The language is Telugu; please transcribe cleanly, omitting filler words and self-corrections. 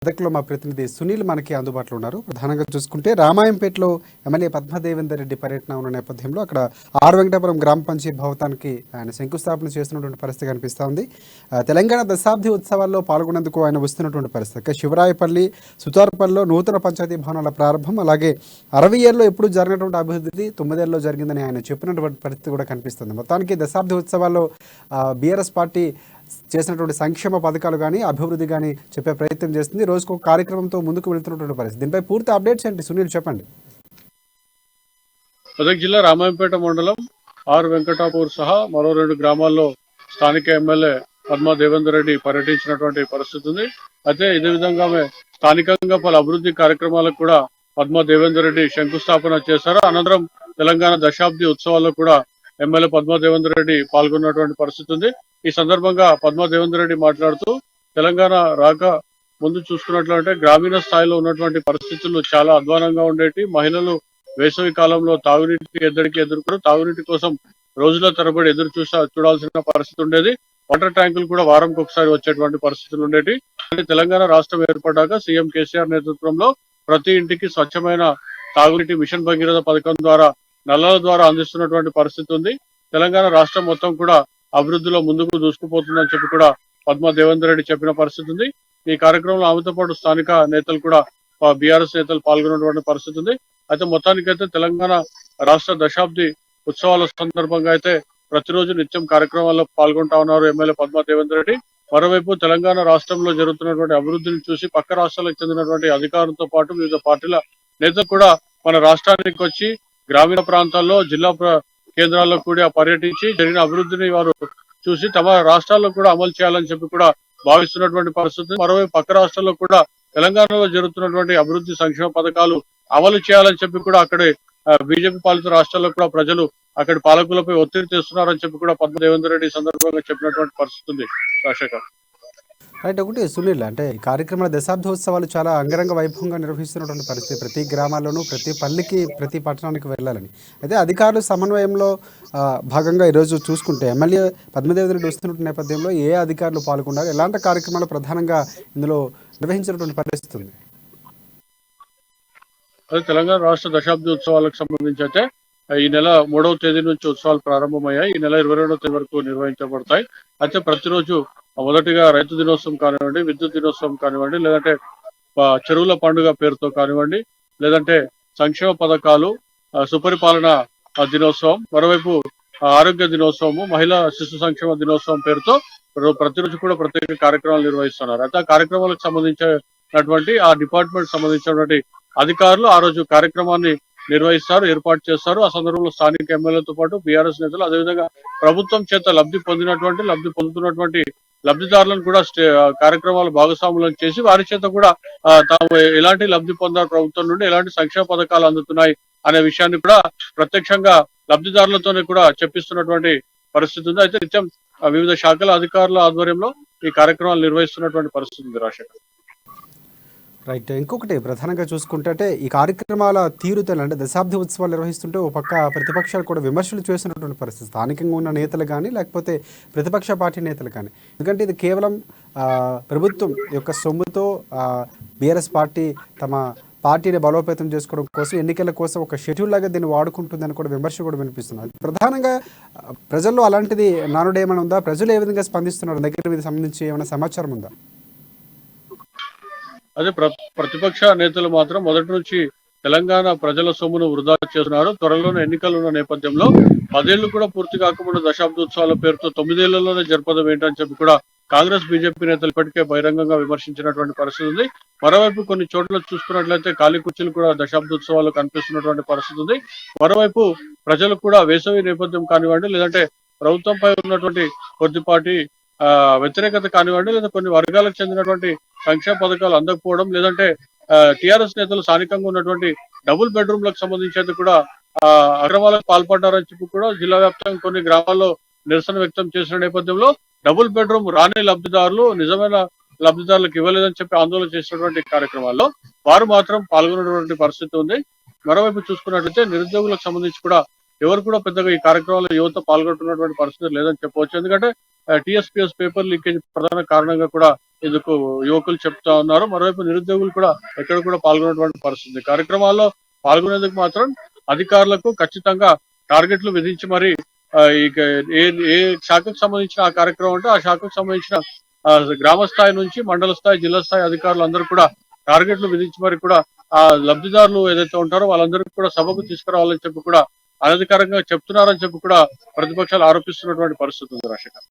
మెదక్లో మా ప్రతినిధి సునీల్ మనకి అందుబాటులో ఉన్నారు. ప్రధానంగా చూసుకుంటే రామాయంపేటలో ఎమ్మెల్యే పద్మదేవేందర్ రెడ్డి పర్యటన ఉన్న నేపథ్యంలో అక్కడ ఆర్ వెంకటాపురం గ్రామ పంచాయతీ భవనానికి ఆయన శంకుస్థాపన చేస్తున్నటువంటి పరిస్థితి కనిపిస్తూ ఉంది. తెలంగాణ దశాబ్ది ఉత్సవాల్లో పాల్గొనేందుకు ఆయన వస్తున్నటువంటి పరిస్థితి. శివరాయపల్లి, సుతార్పల్లిలో నూతన పంచాయతీ భవనాల ప్రారంభం, అలాగే 60 ఏళ్ళలో ఎప్పుడు జరిగినటువంటి అభివృద్ధి 9 ఏళ్ళలో జరిగిందని ఆయన చెప్పినటువంటి పరిస్థితి కూడా కనిపిస్తుంది. మొత్తానికి దశాబ్ది ఉత్సవాల్లో బీఆర్ఎస్ పార్టీ చేసినటువంటి సంక్షేమ పథకాలు కానీ అభివృద్ధి కానీ చెప్పే ప్రయత్నం చేస్తుంది. రోజుకు ఒక కార్యక్రమంతో ముందుకు వెళ్తున్నటువంటి పరిస్థితి. దీనిపై పూర్తి అప్డేట్స్ ఏంటి సునీల్, చెప్పండి. మెదక్ జిల్లా రామాయంపేట మండలం ఆర్ వెంకటాపూర్ సహా మరో 2 గ్రామాల్లో స్థానిక ఎమ్మెల్యే పద్మా దేవేందర్ రెడ్డి పర్యటించినటువంటి పరిస్థితి ఉంది. అయితే ఇదే విధంగా స్థానికంగా పలు అభివృద్ధి కార్యక్రమాలకు కూడా పద్మా దేవేందర్ రెడ్డి శంకుస్థాపన చేశారు. అనంతరం తెలంగాణ దశాబ్ది ఉత్సవాల్లో కూడా ఎమ్మెల్యే పద్మా దేవేందర్ రెడ్డి పాల్గొన్నటువంటి పరిస్థితి ఉంది. ఈ సందర్భంగా పద్మా దేవేందర్ రెడ్డి మాట్లాడుతూ తెలంగాణ రాక ముందు చూసుకున్నట్లయితే గ్రామీణ స్థాయిలో ఉన్నటువంటి పరిస్థితులు చాలా అధ్వానంగా ఉండేవి. మహిళలు వేసవి కాలంలో తాగునీటికి ఎదుర్కొన్నారు. తాగునీటి కోసం రోజుల తరబడి చూడాల్సిన పరిస్థితి ఉండేది. వాటర్ ట్యాంకులు కూడా వారంకి ఒకసారి వచ్చేటువంటి పరిస్థితులు ఉండేవి. తెలంగాణ రాష్ట్రం ఏర్పడ్డాక సీఎం కేసీఆర్ నేతృత్వంలో ప్రతి ఇంటికి స్వచ్ఛమైన తాగునీటి మిషన్ భగీరథ పథకం ద్వారా నల్లాల ద్వారా అందిస్తున్నటువంటి పరిస్థితి ఉంది. తెలంగాణ రాష్ట్రం మొత్తం కూడా అభివృద్ధిలో ముందుకు దూసుకుపోతుందని చెప్పి కూడా పద్మా దేవేందర్ రెడ్డి చెప్పిన పరిస్థితి ఉంది. ఈ కార్యక్రమంలో ఆమెతో పాటు స్థానిక నేతలు కూడా బీఆర్ఎస్ నేతలు పాల్గొన్నటువంటి పరిస్థితి ఉంది. అయితే మొత్తానికైతే తెలంగాణ రాష్ట్ర దశాబ్ది ఉత్సవాల సందర్భంగా అయితే ప్రతిరోజు నిత్యం కార్యక్రమాల్లో పాల్గొంటా ఉన్నారు ఎమ్మెల్యే పద్మా దేవేందర్ రెడ్డి. మరోవైపు తెలంగాణ రాష్ట్రంలో జరుగుతున్నటువంటి అభివృద్ధిని చూసి పక్క రాష్ట్రాలకు చెందినటువంటి అధికారులతో పాటు వివిధ పార్టీల నేతలు కూడా మన రాష్ట్రానికి వచ్చి గ్రామీణ ప్రాంతాల్లో జిల్లా కేంద్రాల్లో కూడా పర్యటించి జరిగిన అభివృద్ధిని వారు చూసి తమ రాష్ట్రాల్లో కూడా అమలు చేయాలని చెప్పి కూడా భావిస్తున్నటువంటి పరిస్థితి. మరోవైపు పక్క రాష్ట్రాల్లో కూడా తెలంగాణలో జరుగుతున్నటువంటి అభివృద్ధి సంక్షేమ పథకాలు అమలు చేయాలని చెప్పి కూడా అక్కడి బీజేపీ పాలిత రాష్ట్రాల్లో కూడా ప్రజలు అక్కడి పాలకులపై ఒత్తిడి తెస్తున్నారని చెప్పి కూడా పద్మ దేవేందర్ రెడ్డి సందర్భంగా చెప్పినటువంటి పరిస్థితి ఉంది. రాజశేఖర్ రైట్. ఒకటి సునీల్, అంటే ఈ కార్యక్రమాల దశాబ్దోత్సవాలు చాలా అంగరంగ వైభవంగా నిర్వహిస్తున్నటువంటి పరిస్థితి. ప్రతి గ్రామాల్లోనూ ప్రతి పల్లికి ప్రతి పట్టణానికి వెళ్ళాలని అయితే అధికారులు సమన్వయంలో భాగంగా ఈరోజు చూసుకుంటే ఎమ్మెల్యే పద్మదేవేందర్ రెడ్డి వస్తున్న నేపథ్యంలో ఏ అధికారులు పాల్గొన్నారు, ఎలాంటి కార్యక్రమాలు ప్రధానంగా ఇందులో నిర్వహించినటువంటి పరిస్థితి ఉంది? అదే తెలంగాణ రాష్ట్ర దశాబ్ది ఉత్సవాలకు సంబంధించి అయితే ఈ నెల 3వ తేదీ నుంచి ఉత్సవాలు ప్రారంభమయ్యాయి. ఈ నెల 22వ తేదీ వరకు నిర్వహించబడతాయి. అయితే ప్రతిరోజు మొదటిగా రైతు దినోత్సవం కానివ్వండి, విద్యుత్ దినోత్సవం కానివ్వండి, లేదంటే చెరువుల పండుగ పేరుతో కానివ్వండి, లేదంటే సంక్షేమ పథకాలు, సుపరిపాలన దినోత్సవం, మరోవైపు ఆరోగ్య దినోత్సవము, మహిళా శిశు సంక్షేమ దినోత్సవం పేరుతో ప్రతిరోజు కూడా ప్రత్యేక కార్యక్రమాలు నిర్వహిస్తున్నారు. అయితే ఆ కార్యక్రమాలకు సంబంధించినటువంటి ఆ డిపార్ట్మెంట్ సంబంధించినటువంటి అధికారులు ఆ రోజు కార్యక్రమాన్ని నిర్వహిస్తారు, ఏర్పాటు చేస్తారు. ఆ సందర్భంలో స్థానిక ఎమ్మెల్యేలతో పాటు బీఆర్ఎస్ నేతలు, అదేవిధంగా ప్రభుత్వం చేత లబ్ధి పొందుతున్నటువంటి లబ్ధిదారులను కూడా కార్యక్రమాలు భాగస్వాములను చేసి వారి చేత కూడా తాము ఎలాంటి లబ్ధి పొందారు, ప్రభుత్వం నుండి ఎలాంటి సంక్షేమ పథకాలు అందుతున్నాయి అనే విషయాన్ని కూడా ప్రత్యక్షంగా లబ్ధిదారులతోనే కూడా చెప్పిస్తున్నటువంటి పరిస్థితి ఉంది. అయితే నిత్యం వివిధ శాఖల అధికారుల ఆధ్వర్యంలో ఈ కార్యక్రమాలు నిర్వహిస్తున్నటువంటి పరిస్థితి ఉంది. రాజశేఖర్ రైట్. ఇంకొకటి ప్రధానంగా చూసుకుంటే ఈ కార్యక్రమాల తీరుతలు, అంటే దశాబ్ది ఉత్సవాలు నిర్వహిస్తుంటే ఓ పక్క ప్రతిపక్షాలు కూడా విమర్శలు చేస్తున్నటువంటి పరిస్థితి, స్థానికంగా ఉన్న నేతలు కానీ లేకపోతే ప్రతిపక్ష పార్టీ నేతలు కానీ. ఎందుకంటే ఇది కేవలం ప్రభుత్వం యొక్క సొమ్ముతో బీఆర్ఎస్ పార్టీ తమ పార్టీని బలోపేతం చేసుకోవడం కోసం, ఎన్నికల కోసం ఒక షెడ్యూల్ లాగా దీన్ని వాడుకుంటుందని కూడా విమర్శ కూడా వినిపిస్తున్నారు. ప్రధానంగా ప్రజల్లో అలాంటిది నానుడు ఏమైనా ఉందా? ప్రజలు ఏ విధంగా స్పందిస్తున్నారు? దగ్గర మీద సంబంధించి ఏమైనా సమాచారం ఉందా? అదే ప్రతిపక్ష నేతలు మాత్రం మొదటి నుంచి తెలంగాణ ప్రజల సొమ్మును వృధా చేస్తున్నారు. త్వరలోనే ఎన్నికలు ఉన్న నేపథ్యంలో 10 ఏళ్లు కూడా పూర్తి కాకుండా దశాబ్దోత్సవాల పేరుతో 9 ఏళ్లలోనే జరపడం ఏంటని చెప్పి కూడా కాంగ్రెస్ బీజేపీ నేతలు ఇప్పటికే బహిరంగంగా విమర్శించినటువంటి పరిస్థితి ఉంది. మరోవైపు కొన్ని చోట్ల చూసుకున్నట్లయితే ఖాళీ కుర్చీలు కూడా దశాబ్దోత్సవాలు కనిపిస్తున్నటువంటి పరిస్థితి ఉంది. మరోవైపు ప్రజలు కూడా వేసవి నేపథ్యం కానివ్వండి, లేదంటే ప్రభుత్వంపై ఉన్నటువంటి కొద్దిపాటి వ్యతిరేకత కానివ్వండి, లేదా కొన్ని వర్గాలకు చెందినటువంటి సంక్షేమ పథకాలు అందకపోవడం, లేదంటే టిఆర్ఎస్ నేతలు స్థానికంగా ఉన్నటువంటి డబుల్ బెడ్రూమ్లకు సంబంధించి కూడా అక్రమాలకు పాల్పడ్డారని చెప్పి కూడా జిల్లా వ్యాప్తంగా కొన్ని గ్రామాల్లో నిరసన వ్యక్తం చేసిన నేపథ్యంలో డబుల్ బెడ్రూమ్ రాని లబ్ధిదారులు నిజమైన లబ్ధిదారులకు ఇవ్వలేదని చెప్పి ఆందోళన చేసినటువంటి కార్యక్రమాల్లో వారు మాత్రం పాల్గొన్నటువంటి పరిస్థితి ఉంది. మరోవైపు చూసుకున్నట్లయితే నిరుద్యోగులకు సంబంధించి కూడా ఎవరు కూడా పెద్దగా ఈ కార్యక్రమాల్లో యువత పాల్గొంటున్నటువంటి పరిస్థితి లేదని చెప్పవచ్చు. ఎందుకంటే టీఎస్పీఎస్ పేపర్ లీకేజ్ ప్రధాన కారణంగా కూడా ఇందుకు యువకులు చెప్తా ఉన్నారు. మరోవైపు నిరుద్యోగులు కూడా ఎక్కడ కూడా పాల్గొన్నటువంటి పరిస్థితి. కార్యక్రమాల్లో పాల్గొనేందుకు మాత్రం అధికారులకు ఖచ్చితంగా టార్గెట్లు విధించి మరి ఇక ఏ శాఖకు సంబంధించిన ఆ కార్యక్రమం అంటే ఆ శాఖకు సంబంధించిన గ్రామ స్థాయి నుంచి మండల స్థాయి, జిల్లా స్థాయి అధికారులు అందరూ కూడా టార్గెట్లు విధించి మరి కూడా ఆ లబ్ధిదారులు ఏదైతే ఉంటారో వాళ్ళందరికీ కూడా సభకు తీసుకురావాలని చెప్పి కూడా అనధికారంగా చెప్తున్నారని చెప్పి కూడా ప్రతిపక్షాలు ఆరోపిస్తున్నటువంటి పరిస్థితి ఉంది రాజశేఖర్.